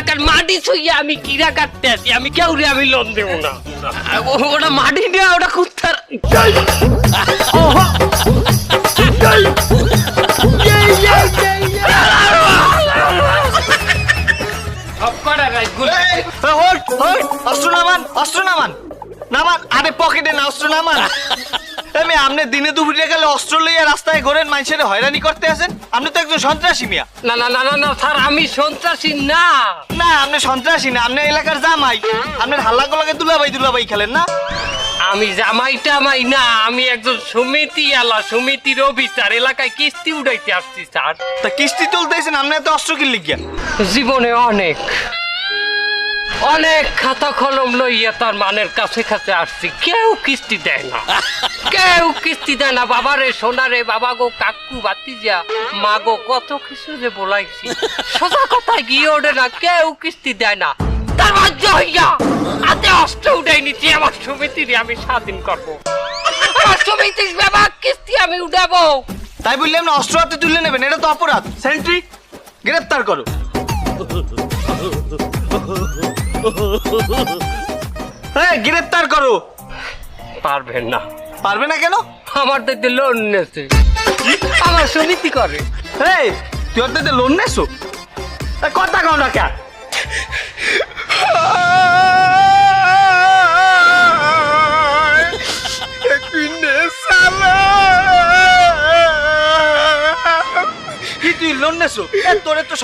এলাকার মাটি ছুঁইয়া আমি কিরা কাটতে আছি, আমি কেউরে আমি লোন দেবো না। ওটা মাটি না, ওটা কুত্তার। অস্ত্র নামান নামান, আরে পকেটে না, অস্ত্র নামান। আমি আপনি দিনে দুপুরে গেলে অস্ত্র লইয়া রাস্তায় ঘোরেন, মানুষের হয়রানি করতে আছেন? আপনি তো একজন সন্ত্রাসী মিয়া। না না না না না স্যার, আমি সন্ত্রাসী না। না, আপনি সন্ত্রাসী না, আপনি এলাকার জামাই। আপনার হাল্লা গোলাকে দুলাভাই খেলেন না? আমি জামাই টামাই না, আমি একজন সমিতি আলা, সমিতির অফিসার, এলাকায় কিস্তি উঠাইতে আসছি স্যার। তা কিস্তি তুলতেছেন, আপনি এত অস্ত্র কিনলে গিয়া? জীবনে অনেক অনেক খাতা কলম লইয়া তার মানের কাছে কাছে আসছি, কেউ কিস্তি দেয় না, কেউ কিস্তি দেয় না। বাবারে সোনারে, বাবা গো, কাকু বাতিজা, মা গো, কত কিছু যে বলাইছি, সোজা কথা গিয়ে ওঠে না, কেউ কিস্তি দেয় না। তার বাধ্য হইয়া হাতে অস্ত্র উঠাই নিচ্ছি, আমার সমিতিরে আমি স্বাধীন করবো, আমার সমিতির বাবা কিস্তি আমি উঠাবো। তাই বললে আপনি অস্ত্র হাতে তুলে নেবেন? এটা তো অপরাধ। সেন্ট্রি, গ্রেফতার করো। হ্যাঁ, গ্রেফতার করো। পারবেন না। পারবে না কেন? আমার দেখতে লোন নেছে, আমার সমিতি করে। এই, তুই ওর থেকে লোন নেছো? কথা কও না কেন? কি তুই লোন নেছো? তোরে তো